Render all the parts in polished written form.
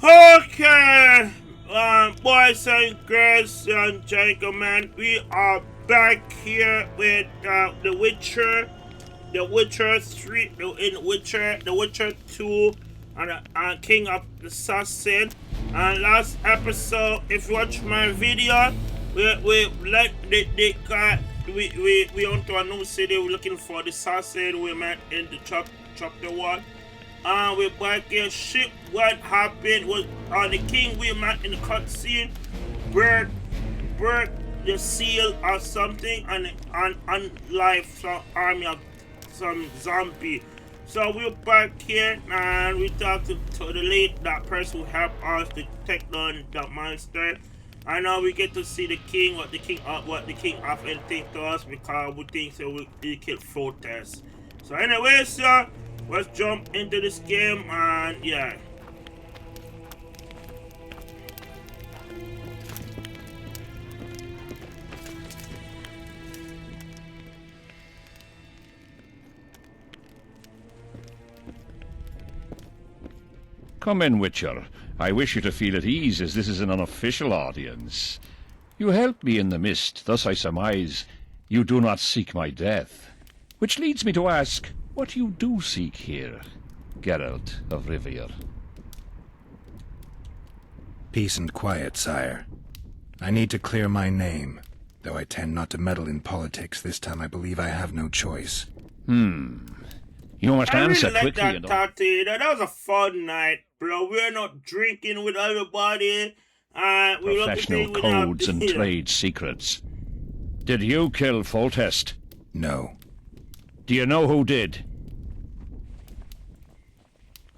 Okay, boys and girls and gentlemen, we are back here with the Witcher 3, the Witcher 2, and King of the Assassin. And last episode, if you watch my video, we let the guy, we onto a new city. We're looking for the assassin we met in the chapter 1. We're back here. Shit, what happened was the king we met in the cutscene broke the seal or something and life some army of some zombie. So we're back here and we talked to that person who helped us to take down that monster. And now we get to see the king, what the king have anything to us because we think so we killed Fortress. So anyways, let's jump into this game and yeah. Come in, Witcher. I wish you to feel at ease, as this is an unofficial audience. You helped me in the mist, thus I surmise you do not seek my death. Which leads me to ask what you do seek here, Geralt of Rivia. Peace and quiet, sire. I need to clear my name. Though I tend not to meddle in politics, this time I believe I have no choice. You must answer really quickly. Like that was a fun night, bro. We're not drinking with everybody. We Professional codes and trade secrets. Did you kill Foltest? No. Do you know who did?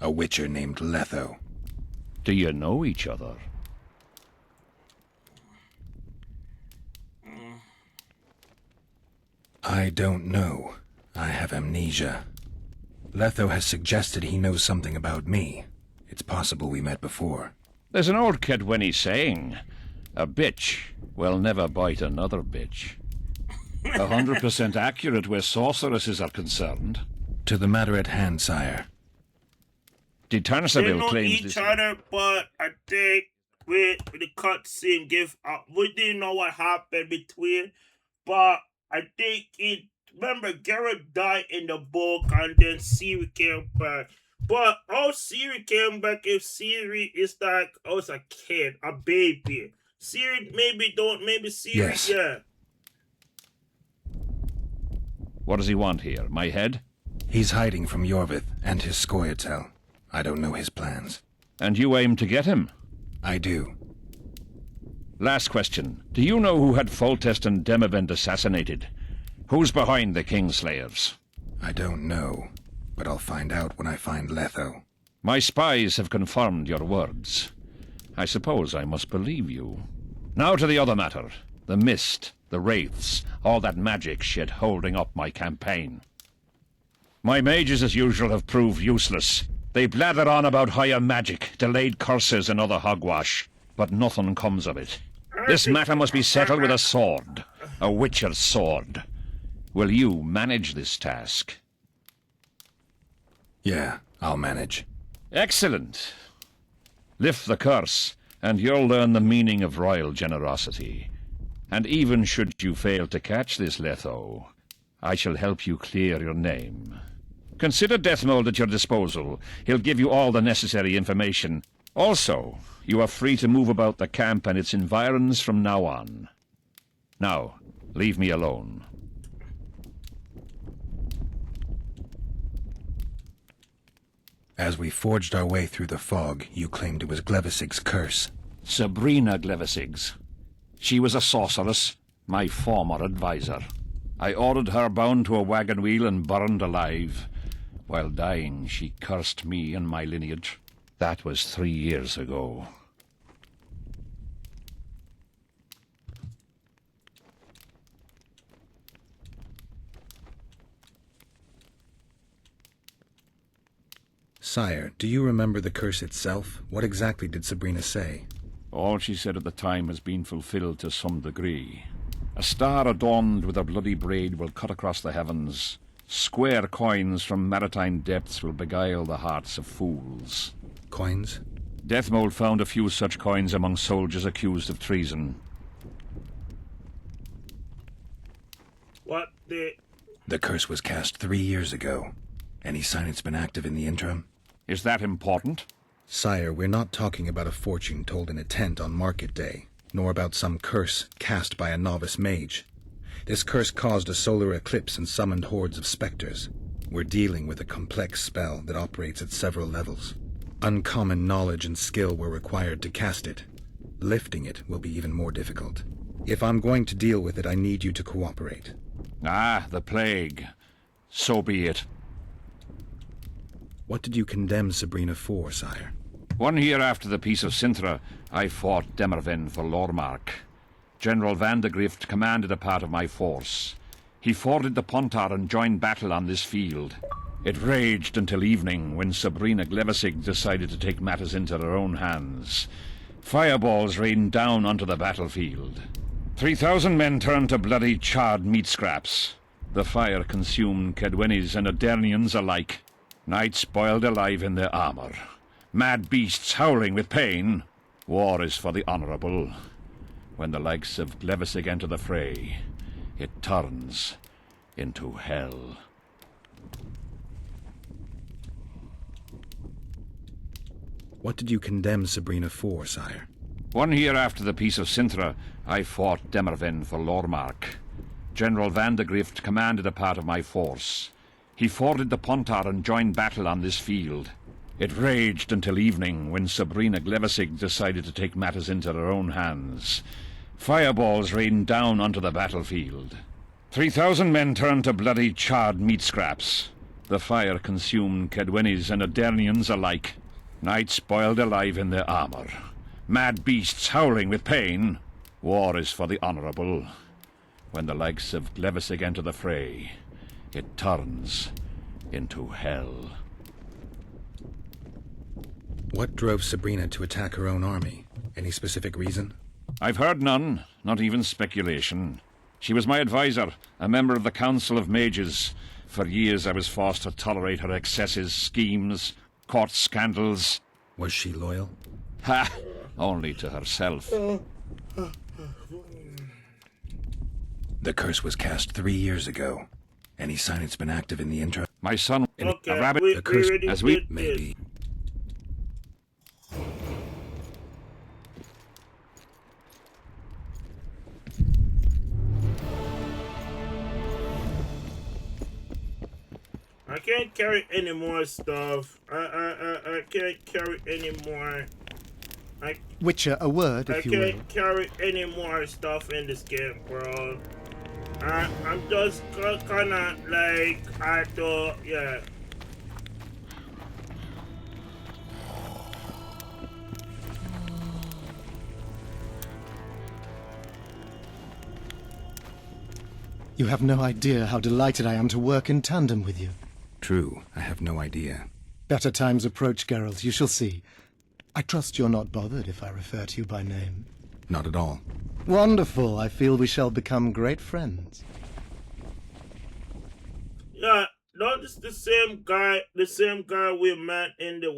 A witcher named Letho. Do you know each other? I don't know. I have amnesia. Letho has suggested he knows something about me. It's possible we met before. There's an old Kedwenny saying, a bitch will never bite another bitch. 100% accurate where sorceresses are concerned. To the matter at hand, sire. Did They Tarnasaville know claims each this? other, but I think with the cutscene we didn't know what happened between, but I think remember Garrett died in the book and then Siri came back. But how Siri came back if Siri is like I was a kid, a baby. Siri maybe Siri, Yes. yeah. What does he want here? My head? He's hiding from Yorvith and his Scoia'tael. I don't know his plans. And you aim to get him? I do. Last question. Do you know who had Foltest and Demavend assassinated? Who's behind the Kingslayers? I don't know, but I'll find out when I find Letho. My spies have confirmed your words. I suppose I must believe you. Now to the other matter. The mist, the wraiths, all that magic shit holding up my campaign. My mages, as usual, have proved useless. They blather on about higher magic, delayed curses and other hogwash, but nothing comes of it. This matter must be settled with a sword, a witcher's sword. Will you manage this task? Yeah, I'll manage. Excellent. Lift the curse, and you'll learn the meaning of royal generosity. And even should you fail to catch this Letho, I shall help you clear your name. Consider Deathmold at your disposal. He'll give you all the necessary information. Also, you are free to move about the camp and its environs from now on. Now, leave me alone. As we forged our way through the fog, you claimed it was Glevisig's curse. Sabrina Glevisig's. She was a sorceress, my former advisor. I ordered her bound to a wagon wheel and burned alive. While dying, she cursed me and my lineage. That was 3 years ago. Sire, do you remember the curse itself? What exactly did Sabrina say? All she said at the time has been fulfilled to some degree. A star adorned with a bloody braid will cut across the heavens. Square coins from maritime depths will beguile the hearts of fools. Coins? Deathmold found a few such coins among soldiers accused of treason. What the... The curse was cast 3 years ago. Any sign it's been active in the interim? Is that important? Sire, we're not talking about a fortune told in a tent on market day, nor about some curse cast by a novice mage. This curse caused a solar eclipse and summoned hordes of specters. We're dealing with a complex spell that operates at several levels. Uncommon knowledge and skill were required to cast it. Lifting it will be even more difficult. If I'm going to deal with it, I need you to cooperate. Ah, the plague. So be it. What did you condemn Sabrina for, sire? 1 year after the Peace of Sintra, I fought Demerven for Lormark. General Van de Grift commanded a part of my force. He forded the Pontar and joined battle on this field. It raged until evening, when Sabrina Glevissig decided to take matters into her own hands. Fireballs rained down onto the battlefield. 3,000 men turned to bloody charred meat scraps. The fire consumed Kedwenis and Adernians alike. Knights boiled alive in their armor. Mad beasts howling with pain. War is for the honorable. When the likes of Glevissig enter the fray, it turns into hell. What did you condemn Sabrina for, sire? 1 year after the Peace of Sintra, I fought Demerven for Lormark. General Van de Grift commanded a part of my force. He forded the Pontar and joined battle on this field. It raged until evening, when Sabrina Glevissig decided to take matters into her own hands. Fireballs rained down onto the battlefield. 3,000 men turned to bloody charred meat scraps. The fire consumed Kedwenis and Adernians alike. Knights boiled alive in their armor. Mad beasts howling with pain. War is for the honorable. When the likes of Glevissig enter the fray, it turns into hell. What drove Sabrina to attack her own army? Any specific reason? I've heard none, not even speculation. She was my advisor, a member of the Council of Mages. For years I was forced to tolerate her excesses, schemes, court scandals. Was she loyal? Ha! Only to herself. The curse was cast 3 years ago. Any sign it's been active in the interim? My son, Okay, a rabbit, the curse, as we... maybe. I can't carry any more stuff. I can't carry any more. Witcher, a word, I if you will. can't carry any more stuff in this game, bro. I'm just kinda like, yeah. You have no idea how delighted I am to work in tandem with you. True, I have no idea. Better times approach, Geralt, you shall see. I trust you're not bothered if I refer to you by name. Not at all. Wonderful, I feel we shall become great friends. Yeah, no, this the same guy we met in the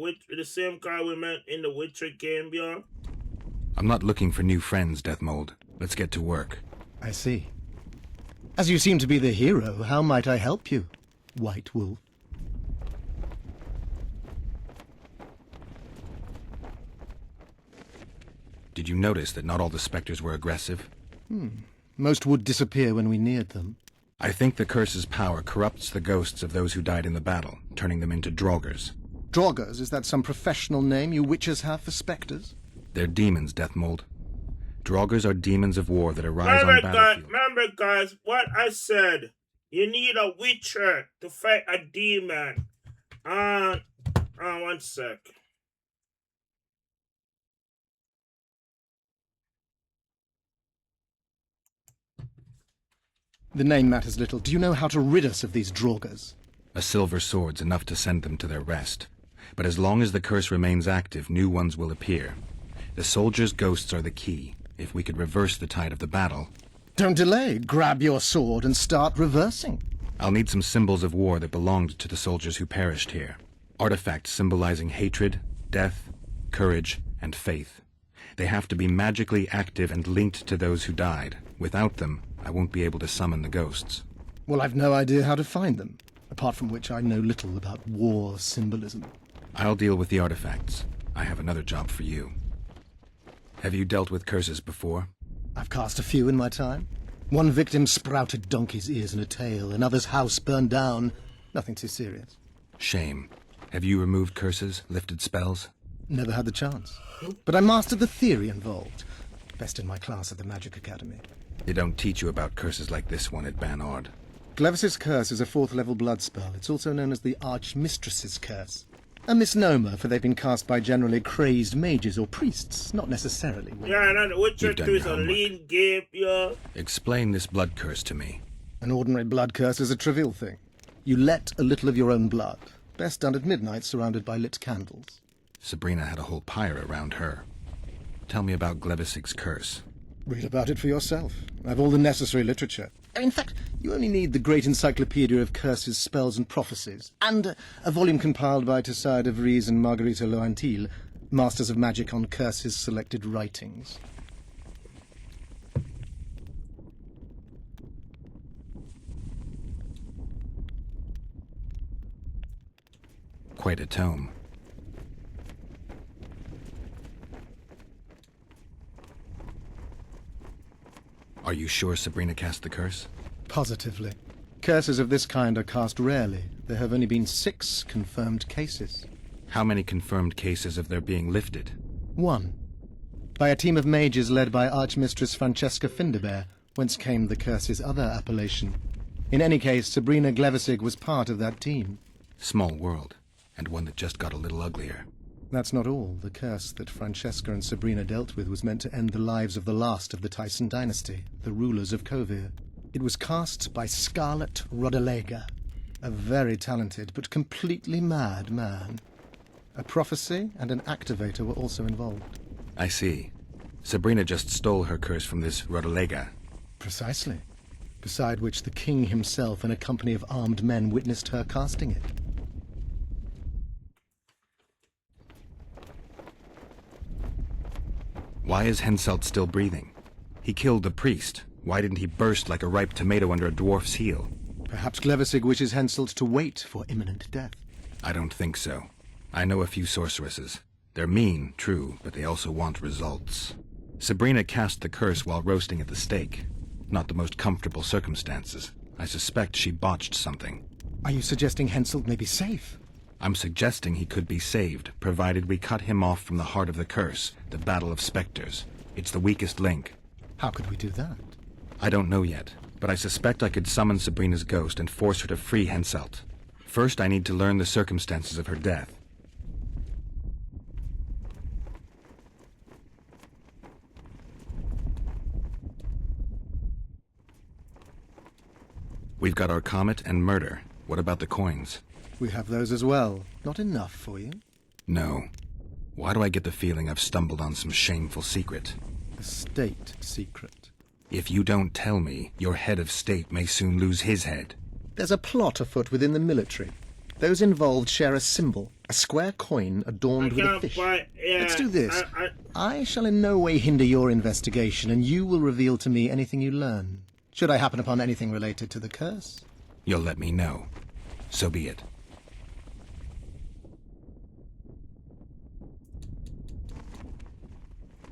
Witcher game, yo. I'm not looking for new friends, Deathmold. Let's get to work. I see. As you seem to be the hero, how might I help you, White Wolf? Did you notice that not all the specters were aggressive? Most would disappear when we neared them. I think the curse's power corrupts the ghosts of those who died in the battle, turning them into draugrs. Draugrs, is that some professional name you witchers have for specters? They're demons, Deathmold. Draugrs are demons of war that arise on battlefields. Remember, guys, what I said. You need a witcher to fight a demon. One sec. The name matters little. Do you know how to rid us of these Draugrs? A silver sword's enough to send them to their rest. But as long as the curse remains active, new ones will appear. The soldiers' ghosts are the key. If we could reverse the tide of the battle... Don't delay. Grab your sword and start reversing. I'll need some symbols of war that belonged to the soldiers who perished here. Artifacts symbolizing hatred, death, courage, and faith. They have to be magically active and linked to those who died. Without them, I won't be able to summon the ghosts. Well, I've no idea how to find them, apart from which I know little about war symbolism. I'll deal with the artifacts. I have another job for you. Have you dealt with curses before? I've cast a few in my time. One victim sprouted donkey's ears and a tail, another's house burned down. Nothing too serious. Shame. Have you removed curses, lifted spells? Never had the chance. But I mastered the theory involved. Best in my class at the Magic Academy. They don't teach you about curses like this one at Banord. Glevis's curse is a 4th level blood spell. It's also known as the Archmistress's curse. A misnomer, for they've been cast by generally crazed mages or priests, not necessarily women. Yeah, and The Witcher You've done 2 is your a homework. lean game, yeah. Explain this blood curse to me. An ordinary blood curse is a trivial thing. You let a little of your own blood. Best done at midnight, surrounded by lit candles. Sabrina had a whole pyre around her. Tell me about Glevisig's curse. Read about it for yourself. I've all the necessary literature. In fact, you only need the great encyclopedia of curses, spells, and prophecies, and a volume compiled by Tessard de Vries and Marguerite Loantil, Masters of Magic on Curses Selected Writings. Quite a tome. Are you sure Sabrina cast the curse? Positively. Curses of this kind are cast rarely. There have only been 6 confirmed cases. How many confirmed cases of their being lifted? 1. By a team of mages led by Archmistress Francesca Finderbear, whence came the curse's other appellation. In any case, Sabrina Glevisig was part of that team. Small world, and one that just got a little uglier. That's not all. The curse that Francesca and Sabrina dealt with was meant to end the lives of the last of the Tyson dynasty, the rulers of Kovir. It was cast by Scarlet Rodalega, a very talented but completely mad man. A prophecy and an activator were also involved. I see. Sabrina just stole her curse from this Rodalega. Precisely. Beside which the king himself and a company of armed men witnessed her casting it. Why is HENSEIT still breathing? He killed the priest. Why didn't he burst like a ripe tomato under a dwarf's heel? Perhaps Glevisig wishes HENSEIT to wait for imminent death. I don't think so. I know a few sorceresses. They're mean, true, but they also want results. Sabrina cast the curse while roasting at the stake. Not the most comfortable circumstances. I suspect she botched something. Are you suggesting HENSEIT may be safe? I'm suggesting he could be saved, provided we cut him off from the heart of the curse, the Battle of Spectres. It's the weakest link. How could we do that? I don't know yet, but I suspect I could summon Sabrina's ghost and force her to free HENSEIT. First, I need to learn the circumstances of her death. We've got our comet and murder. What about the coins? We have those as well. Not enough for you? No. Why do I get the feeling I've stumbled on some shameful secret? A state secret. If you don't tell me, your head of state may soon lose his head. There's a plot afoot within the military. Those involved share a symbol, a square coin adorned with a fish. Let's do this. I shall in no way hinder your investigation, and you will reveal to me anything you learn. Should I happen upon anything related to the curse? You'll let me know. So be it.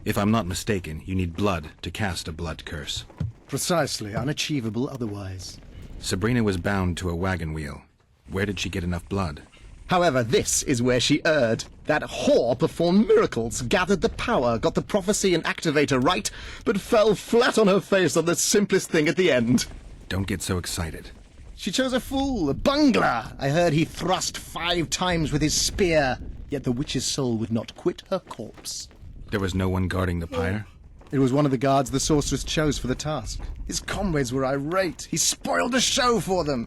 If I'm not mistaken, you need blood to cast a blood curse. Precisely, unachievable otherwise. Sabrina was bound to a wagon wheel. Where did she get enough blood? However, this is where she erred. That whore performed miracles, gathered the power, got the prophecy and activator right, but fell flat on her face on the simplest thing at the end. Don't get so excited. She chose a fool, a bungler. I heard he thrust 5 times with his spear, yet the witch's soul would not quit her corpse. There was no one guarding the pyre? It was one of the guards the sorceress chose for the task. His comrades were irate. He spoiled the show for them.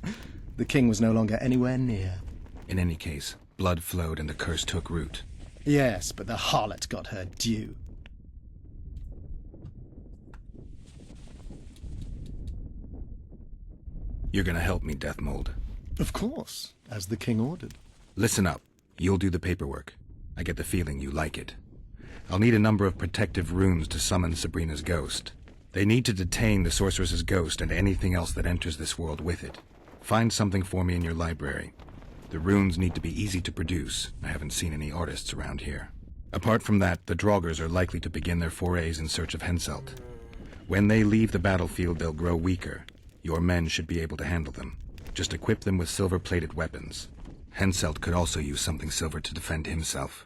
The king was no longer anywhere near. In any case, blood flowed and the curse took root. Yes, but the harlot got her due. You're gonna help me, Deathmold. Of course, as the king ordered. Listen up. You'll do the paperwork. I get the feeling you like it. I'll need a number of protective runes to summon Sabrina's ghost. They need to detain the sorceress's ghost and anything else that enters this world with it. Find something for me in your library. The runes need to be easy to produce. I haven't seen any artists around here. Apart from that, the Draugrs are likely to begin their forays in search of HENSEIT. When they leave the battlefield, they'll grow weaker. Your men should be able to handle them. Just equip them with silver-plated weapons. HENSEIT could also use something silver to defend himself.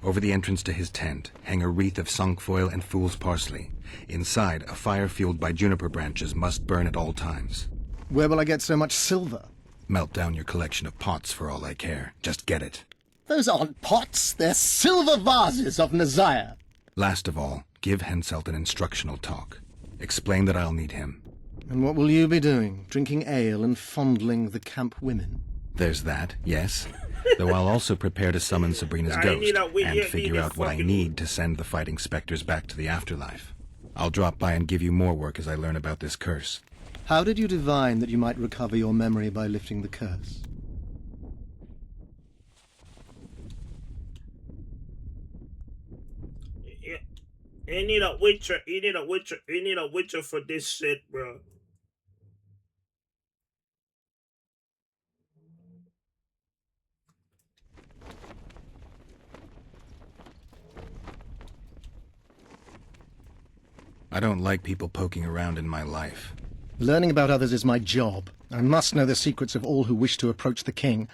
Over the entrance to his tent, hang a wreath of cinquefoil and fool's parsley. Inside, a fire fueled by juniper branches must burn at all times. Where will I get so much silver? Melt down your collection of pots for all I care. Just get it. Those aren't pots, they're silver vases of Nazaya. Last of all, give HENSEIT an instructional talk. Explain that I'll need him. And what will you be doing? Drinking ale and fondling the camp women? There's that, yes. Though I'll also prepare to summon Sabrina's ghost and figure out what I need to send the fighting specters back to the afterlife. I'll drop by and give you more work as I learn about this curse. How did you divine that you might recover your memory by lifting the curse? You need a witcher. You need a witcher. You need a witcher for this shit, bro. I don't like people poking around in my life. Learning about others is my job. I must know the secrets of all who wish to approach the king.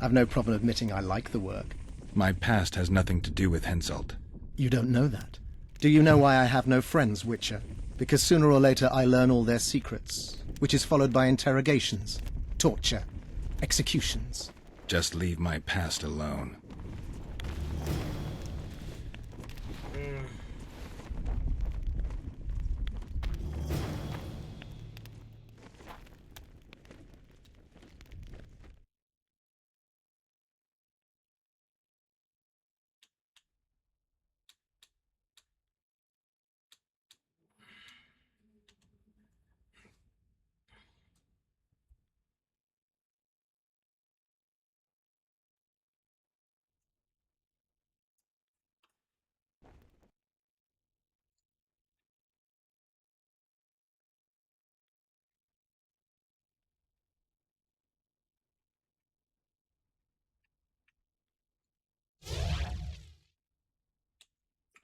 I've no problem admitting I like the work. My past has nothing to do with HENSEIT. You don't know that. Do you know why I have no friends, Witcher? Because sooner or later I learn all their secrets, which is followed by interrogations, torture, executions. Just leave my past alone.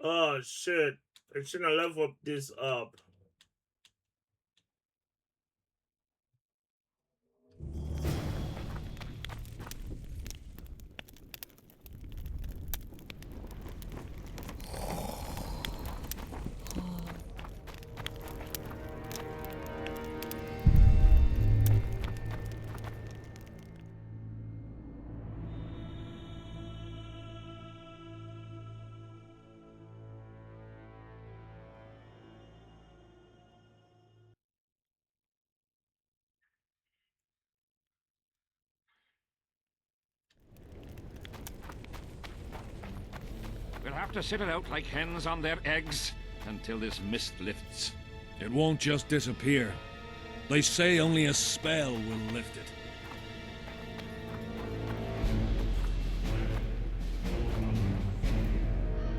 Oh shit. I shouldn't level up this up. We'll have to sit it out like hens on their eggs until this mist lifts. It won't just disappear. They say only a spell will lift it.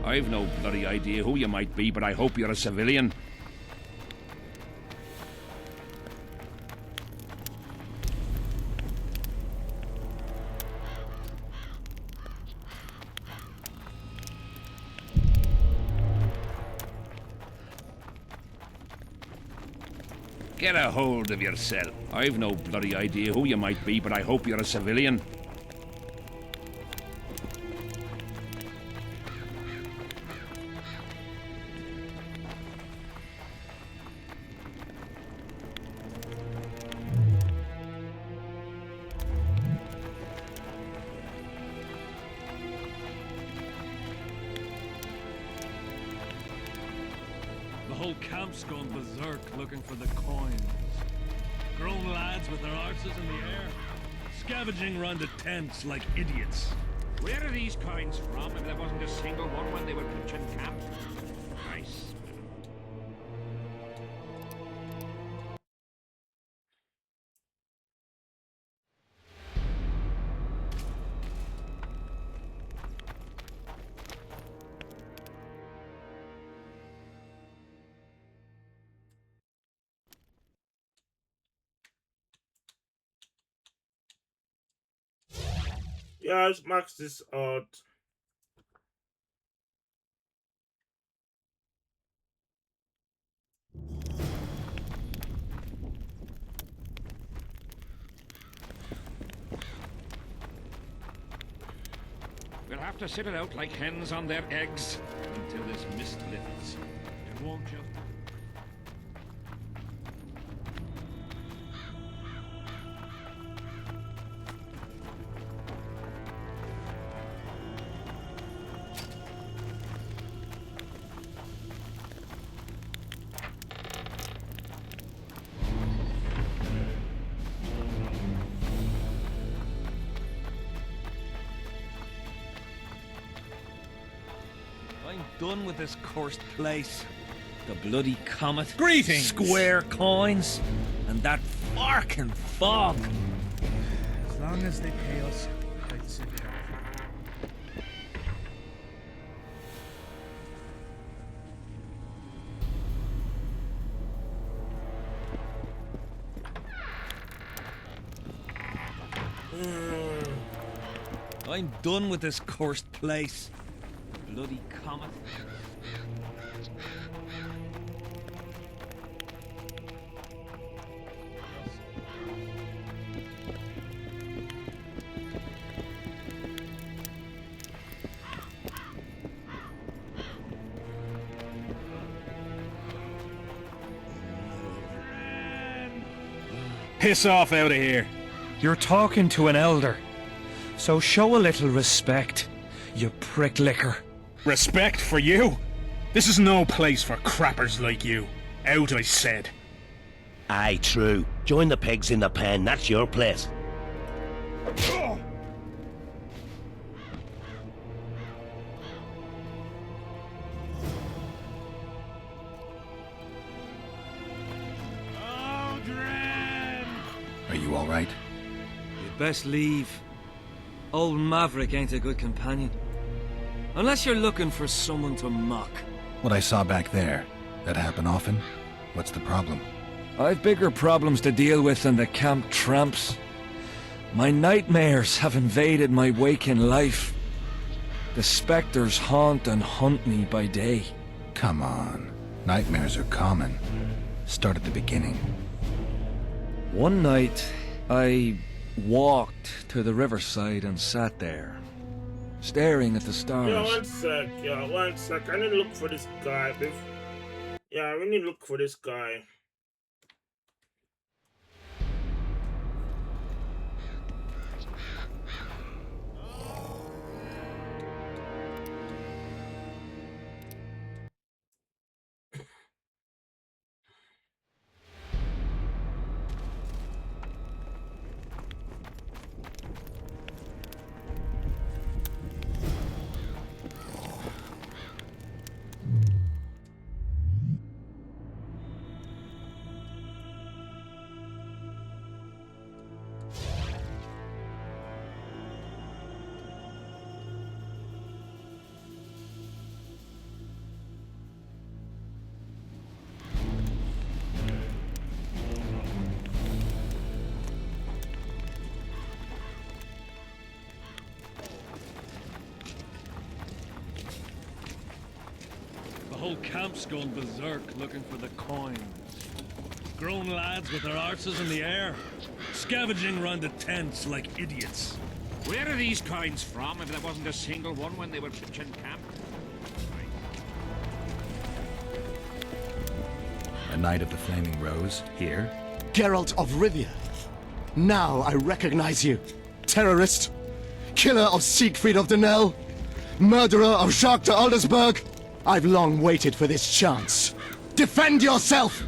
I've no bloody idea who you might be, but I hope you're a civilian. Get a hold of yourself. I've no bloody idea who you might be, but I hope you're a civilian. The whole camp's gone berserk looking for the coins. Grown lads with their arses in the air, scavenging round the tents like idiots. Where are these coins from if there wasn't a single one when they were pitching camp? Nice. Yeah, let's max this out. We'll have to sit it out like hens on their eggs until this mist lifts. It won't just... I'm done with this cursed place. The bloody comet. Greetings! Square coins. And that fucking fog. As long as they pay us, I'd sit here. I'm done with this cursed place. The bloody comet. Piss off out of here. You're talking to an elder. So show a little respect, you prick licker. Respect for you? This is no place for crappers like you. Out, I said. Aye, true. Join the pigs in the pen, that's your place. Are you all right? You'd best leave. Old Maverick ain't a good companion. Unless you're looking for someone to mock. What I saw back there, that happen often? What's the problem? I've bigger problems to deal with than the camp tramps. My nightmares have invaded my waking life. The specters haunt and hunt me by day. Come on. Nightmares are common. Start at the beginning. One night, I walked to the riverside and sat there, staring at the stars. Yeah, one sec. I need to look for this guy. Yeah, we need to look for this guy. The whole camp's gone berserk looking for the coins. Grown lads with their arses in the air, scavenging round the tents like idiots. Where are these coins from if there wasn't a single one when they were pitching camp? A Knight of the Flaming Rose, here? Geralt of Rivia. Now I recognize you. Terrorist. Killer of Siegfried of Dunel. Murderer of Jacques de Aldersberg. I've long waited for this chance. Defend yourself!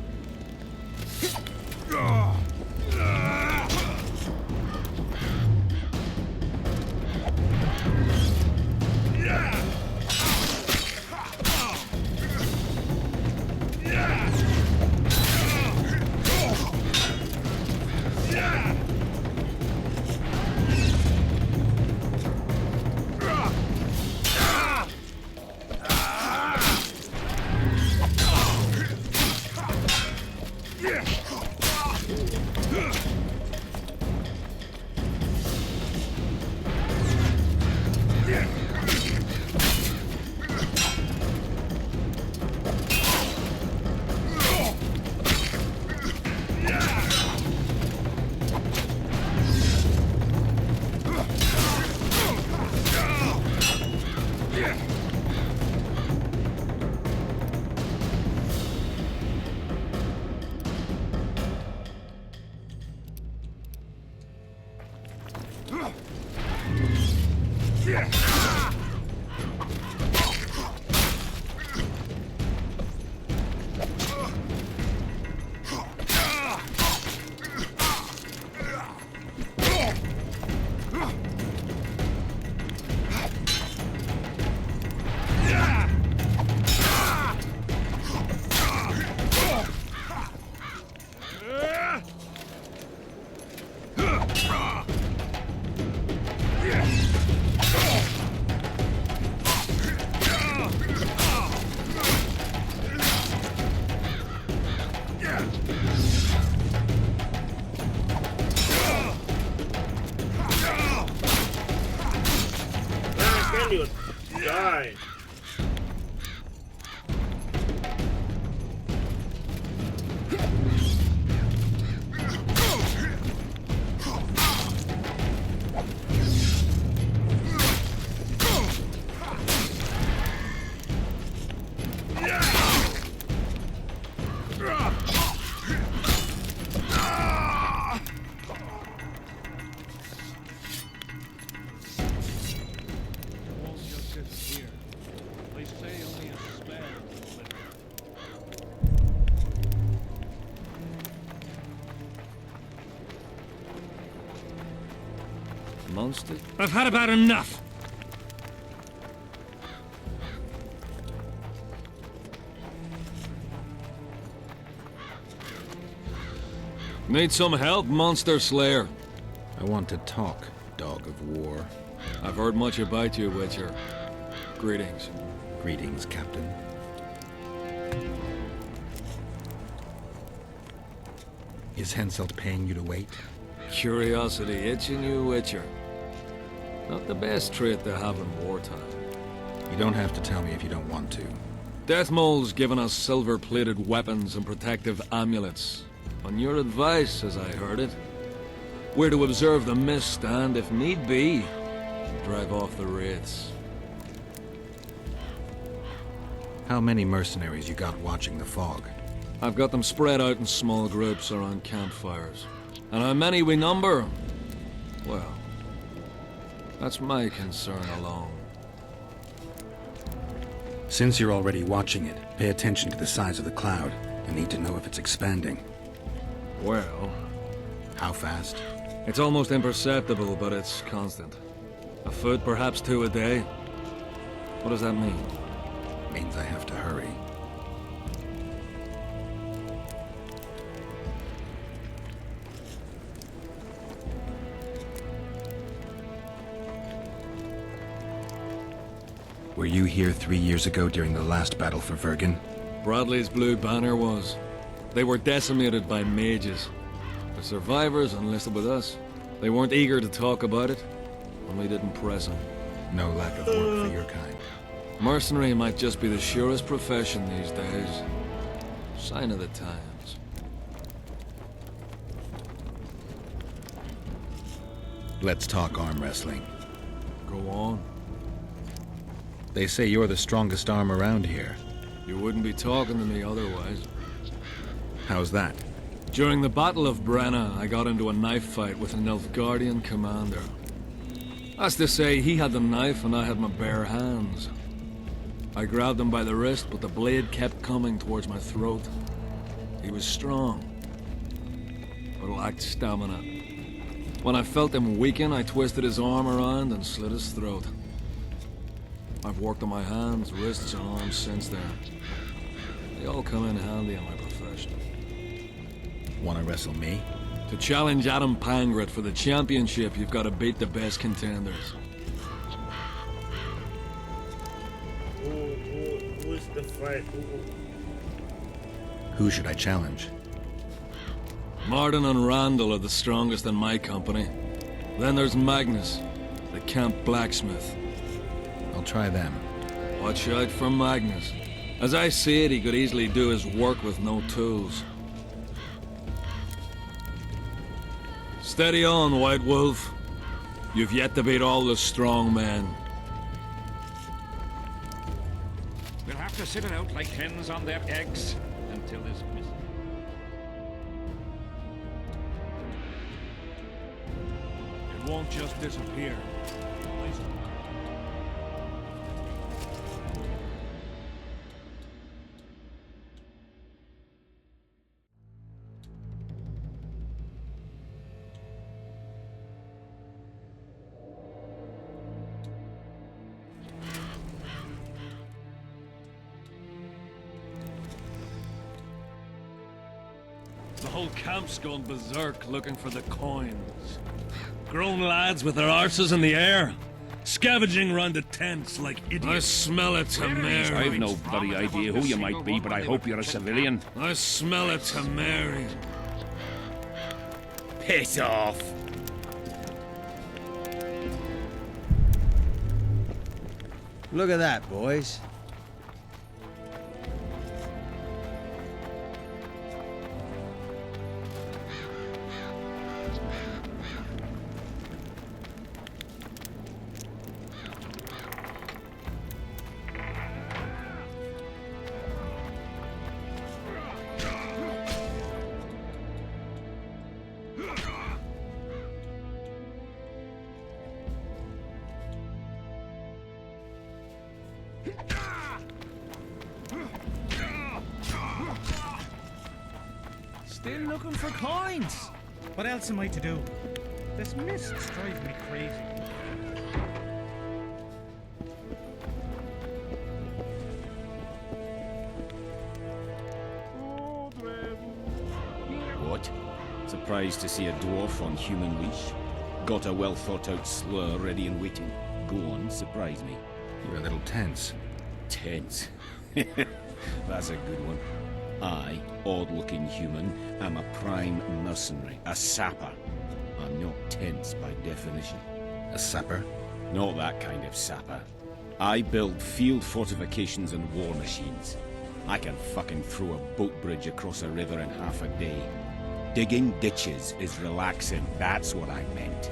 monster. I've had about enough. Need some help, Monster Slayer? I want to talk, dog of war. I've heard much about you, Witcher. Greetings. Greetings, Captain. Is HENSEIT paying you to wait? Curiosity itching you, Witcher. Not the best trait to have in wartime. You don't have to tell me if you don't want to. Deathmole's given us silver-plated weapons and protective amulets. On your advice, as I heard it. We're to observe the mist and, if need be, drive off the wraiths. How many mercenaries you got watching the fog? I've got them spread out in small groups around campfires. And how many we number? Well, that's my concern alone. Since you're already watching it, pay attention to the size of the cloud. I need to know if it's expanding. Well, How fast? it's almost imperceptible, but it's constant. A foot, perhaps 2 a day. What does that mean? Means I have to hurry. Were you here 3 years ago during the last battle for Vergen? Bradley's blue banner was. They were decimated by mages. The survivors enlisted with us. They weren't eager to talk about it, and we didn't press them. No lack of work for your kind. Mercenary might just be the surest profession these days. Sign of the times. Let's talk arm wrestling. Go on. They say you're the strongest arm around here. You wouldn't be talking to me otherwise. How's that? During the Battle of Brenna, I got into a knife fight with an Nilfgaardian commander. That's to say, he had the knife and I had my bare hands. I grabbed him by the wrist, but the blade kept coming towards my throat. He was strong, but lacked stamina. When I felt him weaken, I twisted his arm around and slit his throat. I've worked on my hands, wrists, and arms since then. They all come in handy in my profession. Want to wrestle me? To challenge Adam Pangret for the championship, you've got to beat the best contenders. Who's the fight? Who should I challenge? Martin and Randall are the strongest in my company. Then there's Magnus, the camp blacksmith. I'll try them. Watch out for Magnus. As I see it, he could easily do his work with no tools. Steady on, White Wolf. You've yet to beat all the strong men. We'll have to sit it out like hens on their eggs until this mist. It won't just disappear. The whole camp's gone berserk looking for the coins. Grown lads with their arses in the air, scavenging round the tents like idiots. I smell it to Mary. I've no bloody idea who you might be, but I hope you're a civilian. I smell it to Mary. Piss off! Look at that, boys. Still looking for coins. What else am I to do? This mist's driving me crazy. What? Surprised to see a dwarf on human leash? Got a well thought out slur ready and waiting. Go on, surprise me. You're a little tense. Tense. That's a good one. I, odd-looking human, am a prime mercenary, a sapper. I'm not tense by definition. A sapper? Not that kind of sapper. I build field fortifications and war machines. I can fucking throw a boat bridge across a river in half a day. Digging ditches is relaxing, that's what I meant.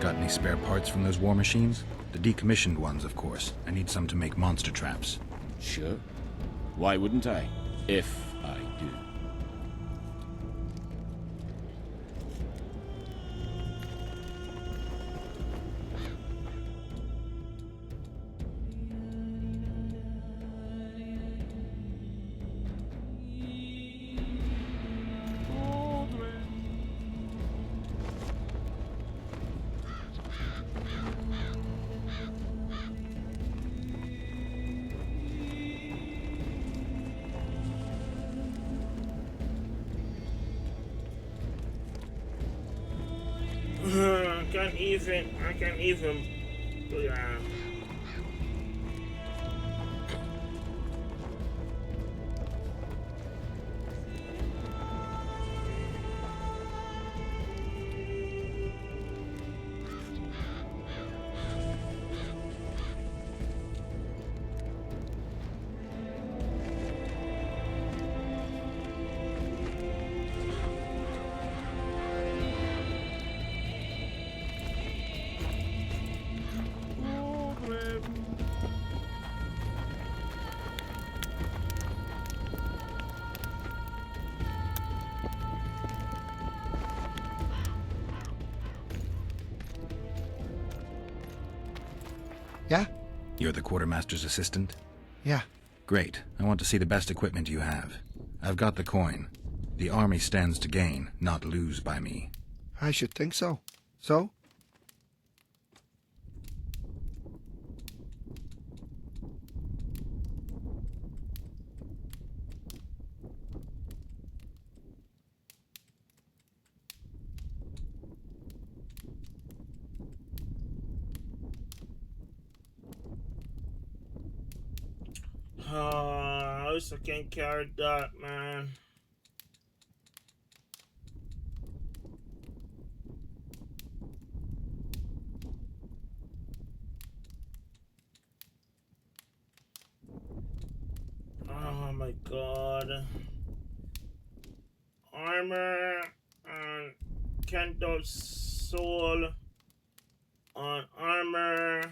Got any spare parts from those war machines? The decommissioned ones, of course. I need some to make monster traps. Sure. Why wouldn't I? If I do. I can't even, yeah. Yeah? You're the quartermaster's assistant? Yeah. Great. I want to see the best equipment you have. I've got the coin. The army stands to gain, not lose by me. I should think so. So? I wish I can carry that, man. Oh my god. Armor and Kendo soul on armor.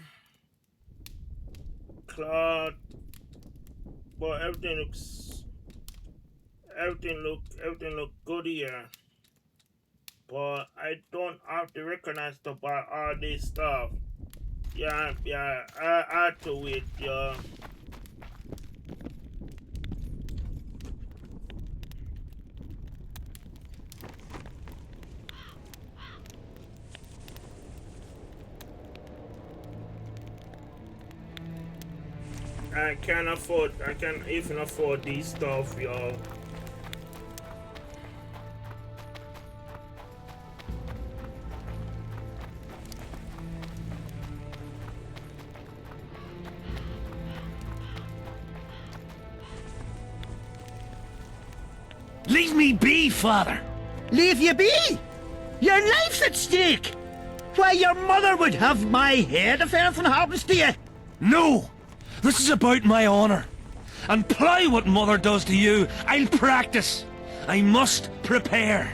Cloth. But everything look good here. But I don't have to recognize to buy all this stuff. Yeah, I had to wait, yeah. I can't even afford these stuff, y'all. Leave me be, father! Leave you be? Your life's at stake! Why, your mother would have my head if anything happens to you! No! This is about my honor. And ply what mother does to you, I'll practice. I must prepare.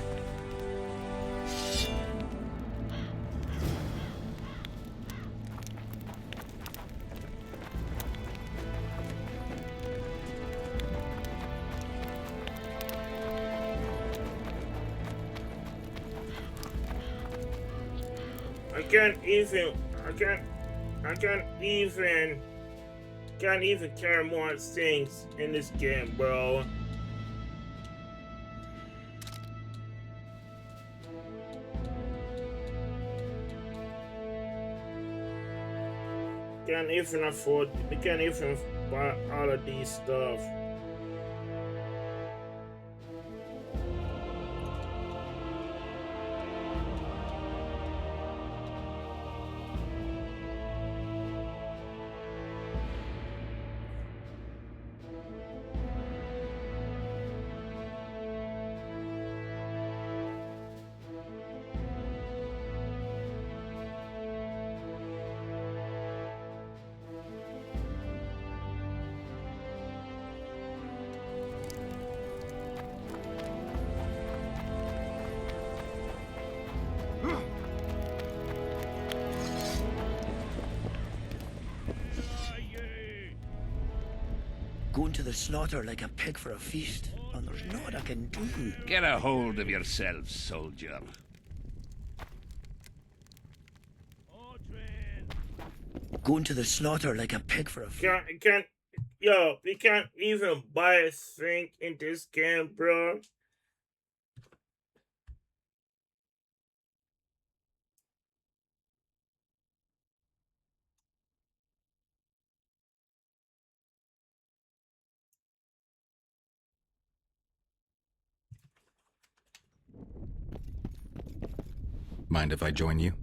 Can't even carry more things in this game, bro. can't even afford. We can't even buy all of these stuff. Going to the slaughter like a pig for a feast, and there's naught I can do. Get a hold of yourselves, soldier. Going to the slaughter like a pig for a feast. Yo, we can't even buy a thing in this game, bro. Mind if I join you?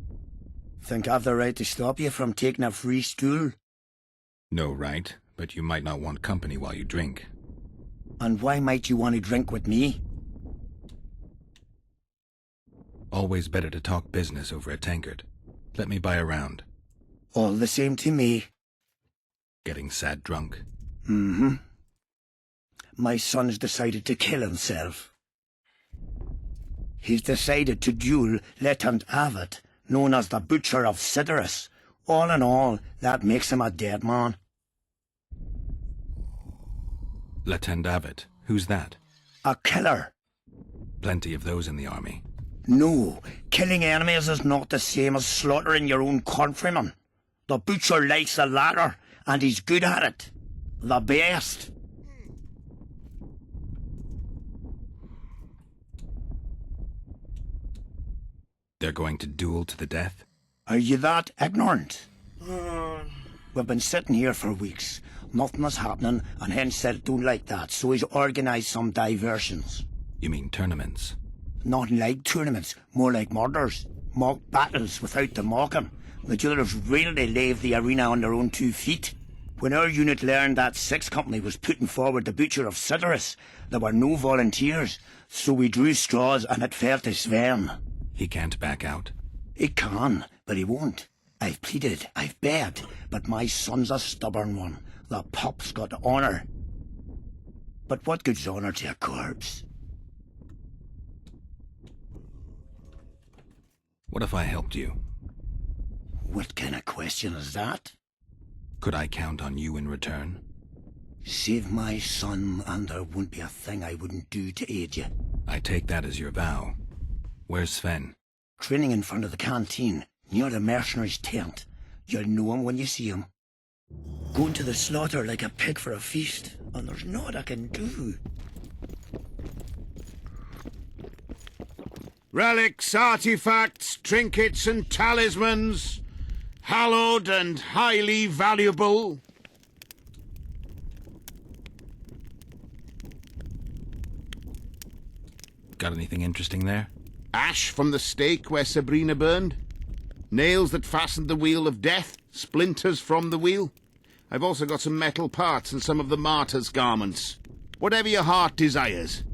Think I've the right to stop you from taking a free stool? No right, but you might not want company while you drink. And why might you want to drink with me? Always better to talk business over a tankard. Let me buy a round. All the same to me. Getting sad drunk. Mm-hmm. My son's decided to kill himself. He's decided to duel Lieutenant Abbott, known as the Butcher of Sidorus. All in all, that makes him a dead man. Lieutenant Abbott? Who's that? A killer. Plenty of those in the army. No, killing enemies is not the same as slaughtering your own countrymen. The Butcher likes the latter, and he's good at it. The best. They're going to duel to the death? Are you that ignorant? We've been sitting here for weeks. Nothing is happening, and HENSEIT don't like that, so he's organised some diversions. You mean tournaments? Not like tournaments, more like murders. Mock battles without the mocking. The duellers really leave the arena on their own 2 feet. When our unit learned that 6th Company was putting forward the Butcher of Sidorus, there were no volunteers, so we drew straws and it fell to Sven. He can't back out? He can, but he won't. I've pleaded, I've begged, but my son's a stubborn one. The pup's got honour. But what good's honour to a corpse? What if I helped you? What kind of question is that? Could I count on you in return? Save my son, and there won't be a thing I wouldn't do to aid you. I take that as your vow. Where's Sven? Training in front of the canteen, near the mercenaries' tent. You'll know him when you see him. Going to the slaughter like a pig for a feast, and there's naught I can do. Relics, artifacts, trinkets and talismans, hallowed and highly valuable. Got anything interesting there? Ash from the stake where Sabrina burned. Nails that fastened the wheel of death. Splinters from the wheel. I've also got some metal parts and some of the martyr's garments. Whatever your heart desires.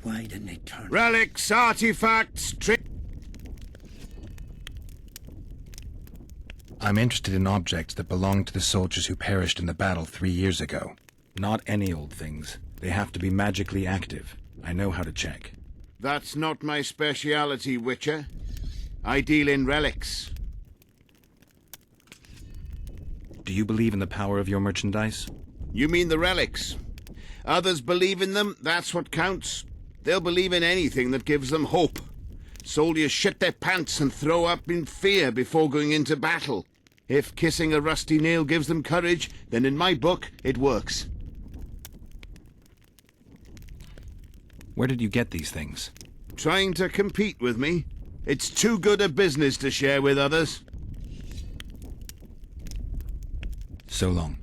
Why didn't they turn? Relics, artifacts, I'm interested in objects that belong to the soldiers who perished in the battle 3 years ago. Not any old things. They have to be magically active. I know how to check. That's not my speciality, Witcher. I deal in relics. Do you believe in the power of your merchandise? You mean the relics? Others believe in them, that's what counts. They'll believe in anything that gives them hope. Soldiers shit their pants and throw up in fear before going into battle. If kissing a rusty nail gives them courage, then in my book, it works. Where did you get these things? Trying to compete with me? It's too good a business to share with others. So long.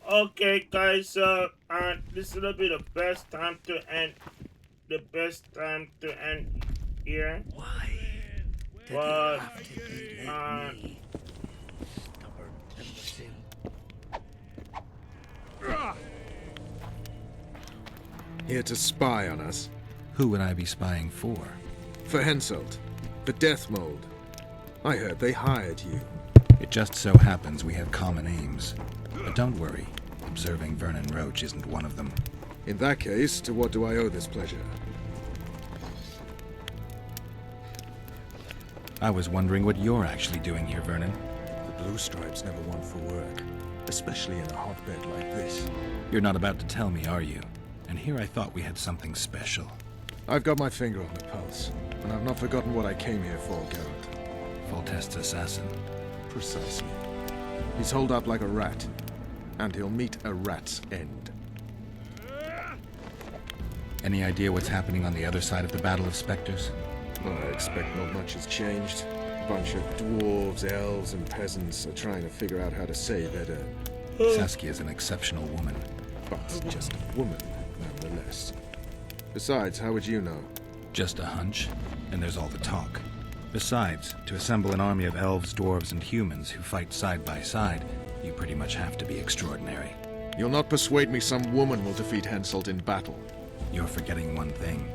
Okay, guys, this will be the best time to end. The best time to end here. Why? But, Stubborn imbecile. Here to spy on us. Who would I be spying for? For HENSEIT. The Death Mold. I heard they hired you. It just so happens we have common aims. But don't worry, observing Vernon Roach isn't one of them. In that case, to what do I owe this pleasure? I was wondering what you're actually doing here, Vernon. The Blue Stripes never want for work, especially in a hotbed like this. You're not about to tell me, are you? And here I thought we had something special. I've got my finger on the pulse, and I've not forgotten what I came here for, Geralt. Foltest's assassin. Precisely. He's holed up like a rat, and he'll meet a rat's end. Any idea what's happening on the other side of the Battle of Spectres? I expect not much has changed. A bunch of dwarves, elves, and peasants are trying to figure out how to save Edirne. Saskia's an exceptional woman. But just a woman, nonetheless. Besides, how would you know? Just a hunch, and there's all the talk. Besides, to assemble an army of elves, dwarves, and humans who fight side by side, you pretty much have to be extraordinary. You'll not persuade me some woman will defeat HENSEIT in battle. You're forgetting one thing.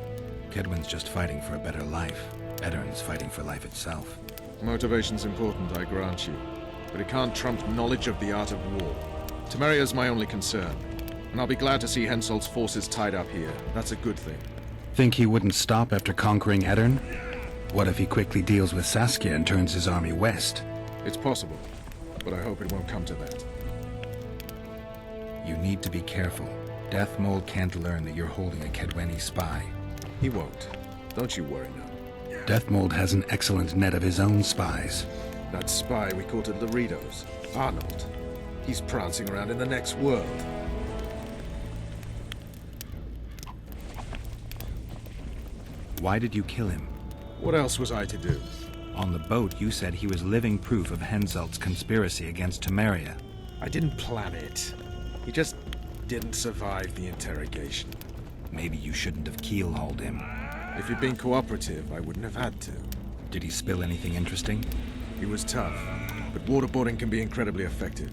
Kedwen's just fighting for a better life. Edirne's fighting for life itself. Motivation's important, I grant you. But it can't trump knowledge of the art of war. Temeria's my only concern. And I'll be glad to see HENSEIT's forces tied up here. That's a good thing. Think he wouldn't stop after conquering Edirne? What if he quickly deals with Saskia and turns his army west? It's possible, but I hope it won't come to that. You need to be careful. Death Mold can't learn that you're holding a Kedweni spy. He won't. Don't you worry now. Death Mold has an excellent net of his own spies. That spy we caught at Laredo's, Arnold. He's prancing around in the next world. Why did you kill him? What else was I to do? On the boat, you said he was living proof of HENSEIT's conspiracy against Temeria. I didn't plan it. He just didn't survive the interrogation. Maybe you shouldn't have keel-hauled him. If he'd been cooperative, I wouldn't have had to. Did he spill anything interesting? He was tough, but waterboarding can be incredibly effective.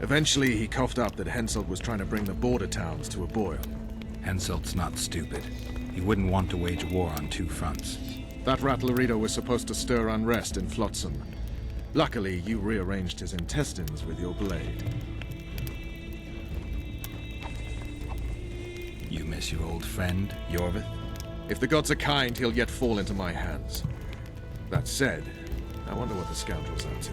Eventually, he coughed up that HENSEIT was trying to bring the border towns to a boil. HENSEIT's not stupid. He wouldn't want to wage war on two fronts. That rat Laredo was supposed to stir unrest in Flotsam. Luckily, you rearranged his intestines with your blade. You miss your old friend, Yorvith? If the gods are kind, he'll yet fall into my hands. That said, I wonder what the scoundrel's up to.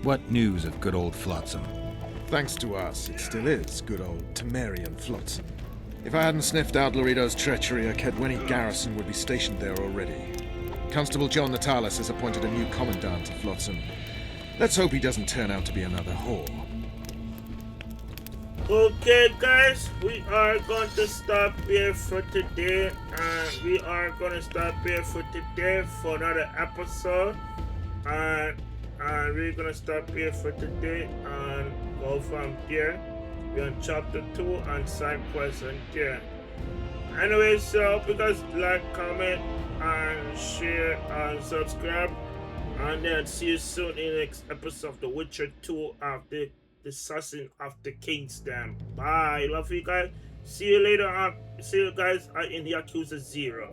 What news of good old Flotsam? Thanks to us, it still is good old Temerian Flotsam. If I hadn't sniffed out Laredo's treachery, a Kedweni garrison would be stationed there already. Constable John Natalis has appointed a new commandant to Flotsam. Let's hope he doesn't turn out to be another whore. Okay, guys, we are going to stop here for today. We are going to stop here for today for another episode. And we're going to stop here for today and go from there. We're on chapter 2 and side quests on there. Anyway, so hope you guys like, comment, and share and subscribe. And then see you soon in the next episode of The Witcher 2 of the Assassin of the King's Dam. Bye. Love you guys. See you later on. See you guys in the Yakuza 0.